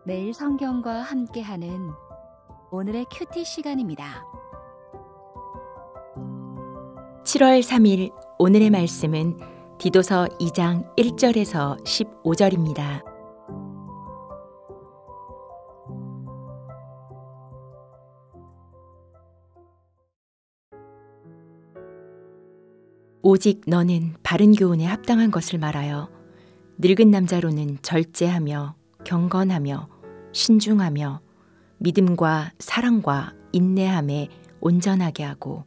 매일 성경과 함께하는 오늘의 큐티 시간입니다. 7월 3일 오늘의 말씀은 디도서 2장 1절에서 15절입니다. 오직 너는 바른 교훈에 합당한 것을 말하여 늙은 남자로는 절제하며 경건하며 신중하며 믿음과 사랑과 인내함에 온전하게 하고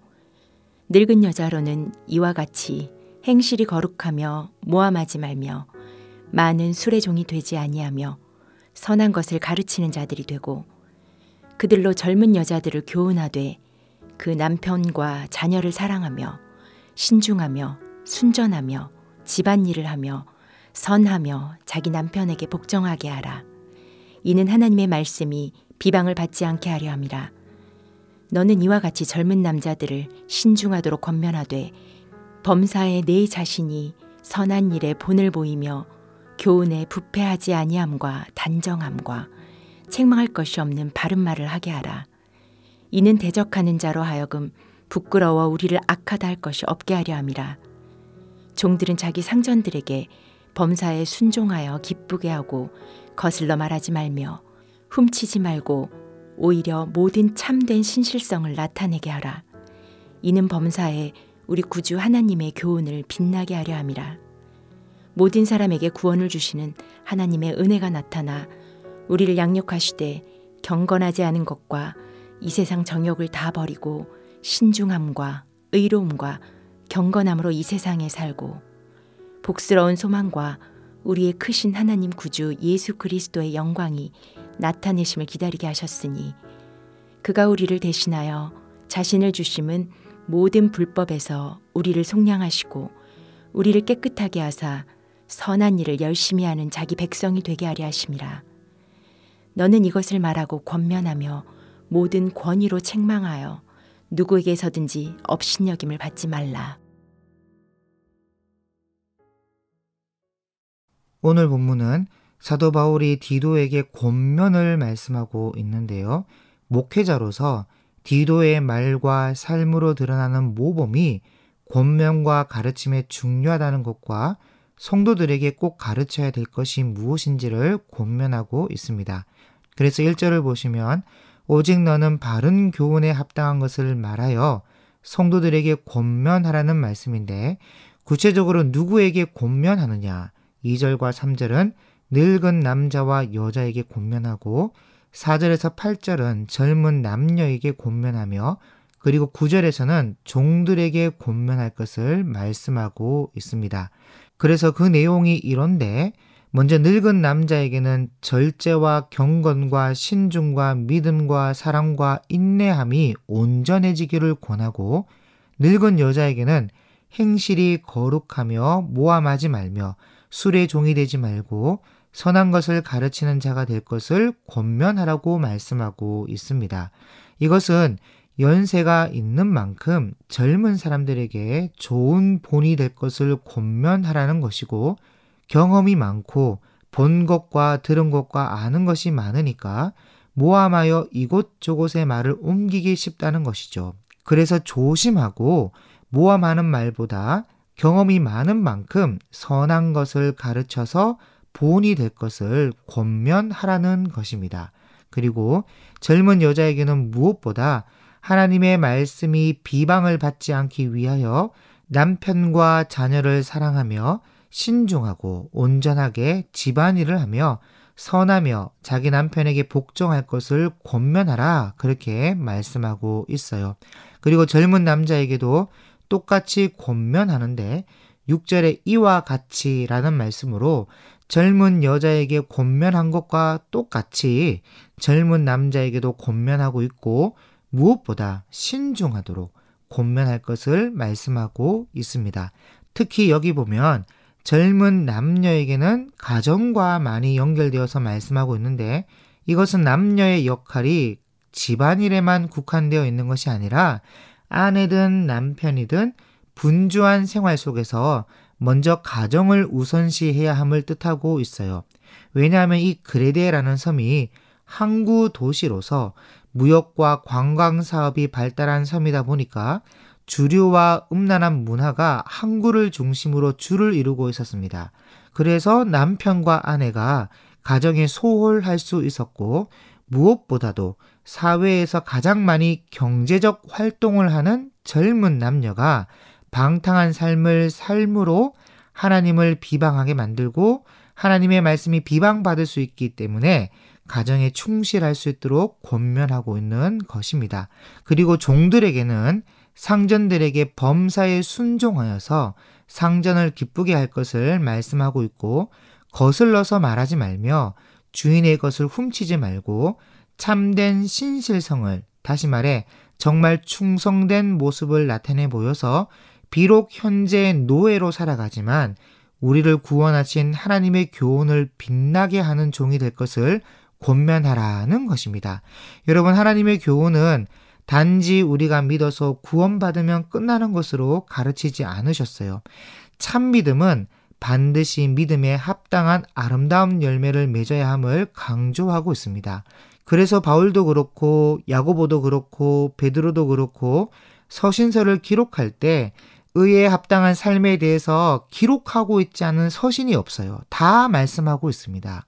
늙은 여자로는 이와 같이 행실이 거룩하며 모함하지 말며 많은 술의 종이 되지 아니하며 선한 것을 가르치는 자들이 되고 그들로 젊은 여자들을 교훈하되 그 남편과 자녀를 사랑하며 신중하며 순전하며 집안일을 하며 선하며 자기 남편에게 복종하게 하라. 이는 하나님의 말씀이 비방을 받지 않게 하려 함이라. 너는 이와 같이 젊은 남자들을 신중하도록 권면하되 범사에 내 자신이 선한 일에 본을 보이며 교훈에 부패하지 아니함과 단정함과 책망할 것이 없는 바른 말을 하게 하라. 이는 대적하는 자로 하여금 부끄러워 우리를 악하다 할 것이 없게 하려 함이라. 종들은 자기 상전들에게 범사에 순종하여 기쁘게 하고 거슬러 말하지 말며 훔치지 말고 오히려 모든 참된 신실성을 나타내게 하라. 이는 범사에 우리 구주 하나님의 교훈을 빛나게 하려 함이라. 모든 사람에게 구원을 주시는 하나님의 은혜가 나타나 우리를 양육하시되 경건하지 않은 것과 이 세상 정욕을 다 버리고 신중함과 의로움과 경건함으로 이 세상에 살고 복스러운 소망과 우리의 크신 하나님 구주 예수 그리스도의 영광이 나타내심을 기다리게 하셨으니 그가 우리를 대신하여 자신을 주심은 모든 불법에서 우리를 속량하시고 우리를 깨끗하게 하사 선한 일을 열심히 하는 자기 백성이 되게 하려 하심이라. 너는 이것을 말하고 권면하며 모든 권위로 책망하여 누구에게서든지 업신여김을 받지 말라. 오늘 본문은 사도 바울이 디도에게 권면을 말씀하고 있는데요. 목회자로서 디도의 말과 삶으로 드러나는 모범이 권면과 가르침에 중요하다는 것과 성도들에게 꼭 가르쳐야 될 것이 무엇인지를 권면하고 있습니다. 그래서 1절을 보시면 오직 너는 바른 교훈에 합당한 것을 말하여 성도들에게 권면하라는 말씀인데 구체적으로 누구에게 권면하느냐? 2절과 3절은 늙은 남자와 여자에게 권면하고 4절에서 8절은 젊은 남녀에게 권면하며 그리고 9절에서는 종들에게 권면할 것을 말씀하고 있습니다. 그래서 그 내용이 이런데 먼저 늙은 남자에게는 절제와 경건과 신중과 믿음과 사랑과 인내함이 온전해지기를 권하고 늙은 여자에게는 행실이 거룩하며 모함하지 말며 술의 종이 되지 말고 선한 것을 가르치는 자가 될 것을 권면하라고 말씀하고 있습니다. 이것은 연세가 있는 만큼 젊은 사람들에게 좋은 본이 될 것을 권면하라는 것이고 경험이 많고 본 것과 들은 것과 아는 것이 많으니까 모함하여 이곳저곳의 말을 옮기기 쉽다는 것이죠. 그래서 조심하고 모함하는 말보다 경험이 많은 만큼 선한 것을 가르쳐서 본이 될 것을 권면하라는 것입니다. 그리고 젊은 여자에게는 무엇보다 하나님의 말씀이 비방을 받지 않기 위하여 남편과 자녀를 사랑하며 신중하고 온전하게 집안일을 하며 선하며 자기 남편에게 복종할 것을 권면하라 그렇게 말씀하고 있어요. 그리고 젊은 남자에게도 똑같이 권면하는데 6절에 이와 같이라는 말씀으로 젊은 여자에게 권면한 것과 똑같이 젊은 남자에게도 권면하고 있고 무엇보다 신중하도록 권면할 것을 말씀하고 있습니다. 특히 여기 보면 젊은 남녀에게는 가정과 많이 연결되어서 말씀하고 있는데 이것은 남녀의 역할이 집안일에만 국한되어 있는 것이 아니라 아내든 남편이든 분주한 생활 속에서 먼저 가정을 우선시해야 함을 뜻하고 있어요. 왜냐하면 이 그레데라는 섬이 항구 도시로서 무역과 관광 사업이 발달한 섬이다 보니까 주류와 음란한 문화가 항구를 중심으로 주를 이루고 있었습니다. 그래서 남편과 아내가 가정에 소홀할 수 있었고, 무엇보다도 사회에서 가장 많이 경제적 활동을 하는 젊은 남녀가 방탕한 삶을 삶으로 하나님을 비방하게 만들고 하나님의 말씀이 비방받을 수 있기 때문에 가정에 충실할 수 있도록 권면하고 있는 것입니다. 그리고 종들에게는 상전들에게 범사에 순종하여서 상전을 기쁘게 할 것을 말씀하고 있고, 거슬러서 말하지 말며 주인의 것을 훔치지 말고 참된 신실성을, 다시 말해 정말 충성된 모습을 나타내 보여서 비록 현재 노예로 살아가지만 우리를 구원하신 하나님의 교훈을 빛나게 하는 종이 될 것을 권면하라는 것입니다. 여러분, 하나님의 교훈은 단지 우리가 믿어서 구원받으면 끝나는 것으로 가르치지 않으셨어요. 참 믿음은 반드시 믿음에 합당한 아름다운 열매를 맺어야 함을 강조하고 있습니다. 그래서 바울도 그렇고 야고보도 그렇고 베드로도 그렇고 서신서를 기록할 때 의에 합당한 삶에 대해서 기록하고 있지 않은 서신이 없어요. 다 말씀하고 있습니다.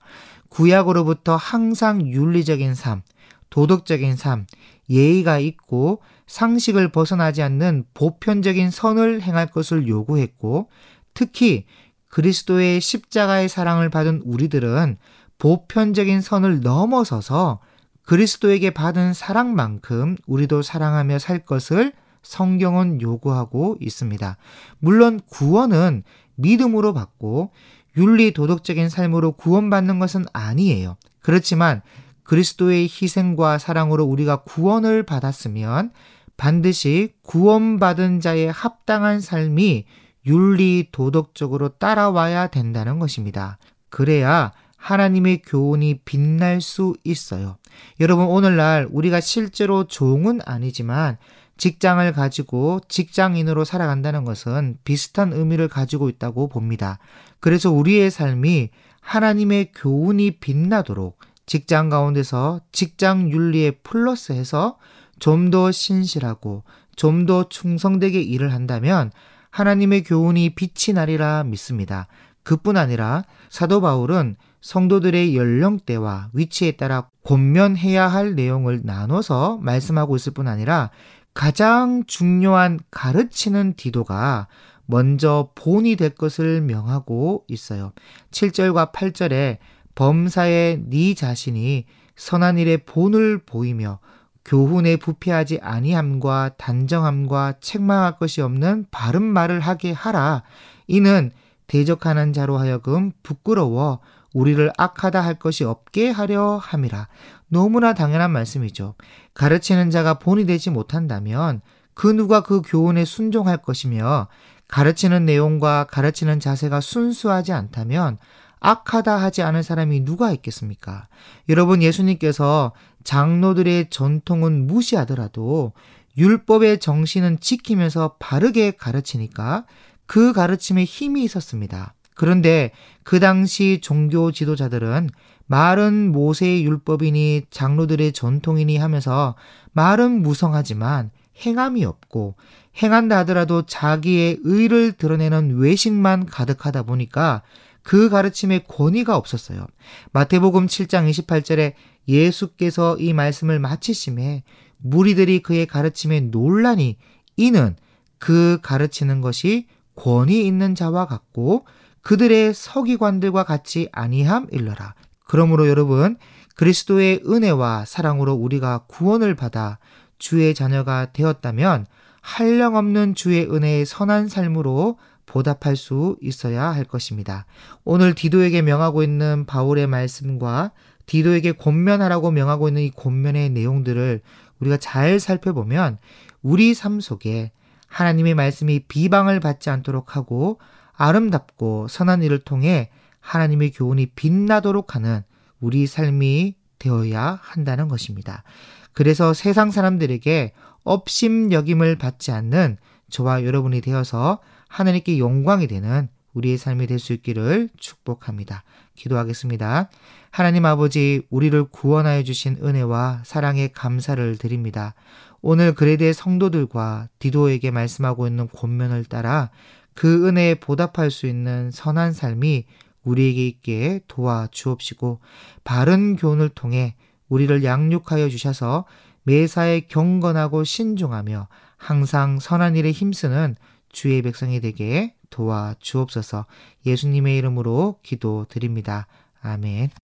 구약으로부터 항상 윤리적인 삶, 도덕적인 삶, 예의가 있고 상식을 벗어나지 않는 보편적인 선을 행할 것을 요구했고, 특히 그리스도의 십자가의 사랑을 받은 우리들은 보편적인 선을 넘어서서 그리스도에게 받은 사랑만큼 우리도 사랑하며 살 것을 성경은 요구하고 있습니다. 물론 구원은 믿음으로 받고 윤리 도덕적인 삶으로 구원받는 것은 아니에요. 그렇지만 그리스도의 희생과 사랑으로 우리가 구원을 받았으면 반드시 구원받은 자의 합당한 삶이 윤리 도덕적으로 따라와야 된다는 것입니다. 그래야 하나님의 교훈이 빛날 수 있어요. 여러분, 오늘날 우리가 실제로 종은 아니지만 직장을 가지고 직장인으로 살아간다는 것은 비슷한 의미를 가지고 있다고 봅니다. 그래서 우리의 삶이 하나님의 교훈이 빛나도록 직장 가운데서 직장 윤리에 플러스해서 좀 더 신실하고 좀 더 충성되게 일을 한다면 하나님의 교훈이 빛이 나리라 믿습니다. 그뿐 아니라 사도 바울은 성도들의 연령대와 위치에 따라 권면해야 할 내용을 나눠서 말씀하고 있을 뿐 아니라 가장 중요한 가르치는 디도가 먼저 본이 될 것을 명하고 있어요. 7절과 8절에 범사에 네 자신이 선한 일에 본을 보이며 교훈에 부패하지 아니함과 단정함과 책망할 것이 없는 바른 말을 하게 하라. 이는 대적하는 자로 하여금 부끄러워 우리를 악하다 할 것이 없게 하려 함이라. 너무나 당연한 말씀이죠. 가르치는 자가 본이 되지 못한다면 그 누가 그 교훈에 순종할 것이며, 가르치는 내용과 가르치는 자세가 순수하지 않다면 악하다 하지 않을 사람이 누가 있겠습니까? 여러분, 예수님께서 장로들의 전통은 무시하더라도 율법의 정신은 지키면서 바르게 가르치니까 그 가르침에 힘이 있었습니다. 그런데 그 당시 종교 지도자들은 말은 모세의 율법이니 장로들의 전통이니 하면서 말은 무성하지만 행함이 없고, 행한다 하더라도 자기의 의를 드러내는 외식만 가득하다 보니까 그 가르침에 권위가 없었어요. 마태복음 7장 28절에 예수께서 이 말씀을 마치심에 무리들이 그의 가르침에 놀라니 이는 그 가르치는 것이 권위 있는 자와 같고 그들의 서기관들과 같이 아니함 일러라. 그러므로 여러분, 그리스도의 은혜와 사랑으로 우리가 구원을 받아 주의 자녀가 되었다면 한량없는 주의 은혜의 선한 삶으로 보답할 수 있어야 할 것입니다. 오늘 디도에게 명하고 있는 바울의 말씀과 디도에게 권면하라고 명하고 있는 이 권면의 내용들을 우리가 잘 살펴보면 우리 삶 속에 하나님의 말씀이 비방을 받지 않도록 하고 아름답고 선한 일을 통해 하나님의 교훈이 빛나도록 하는 우리 삶이 되어야 한다는 것입니다. 그래서 세상 사람들에게 업심 여김을 받지 않는 저와 여러분이 되어서 하나님께 영광이 되는 우리의 삶이 될 수 있기를 축복합니다. 기도하겠습니다. 하나님 아버지, 우리를 구원하여 주신 은혜와 사랑에 감사를 드립니다. 오늘 그레데 성도들과 디도에게 말씀하고 있는 권면을 따라 그 은혜에 보답할 수 있는 선한 삶이 우리에게 있게 도와주옵시고, 바른 교훈을 통해 우리를 양육하여 주셔서 매사에 경건하고 신중하며 항상 선한 일에 힘쓰는 주의 백성이 되게 도와주옵소서. 예수님의 이름으로 기도드립니다. 아멘.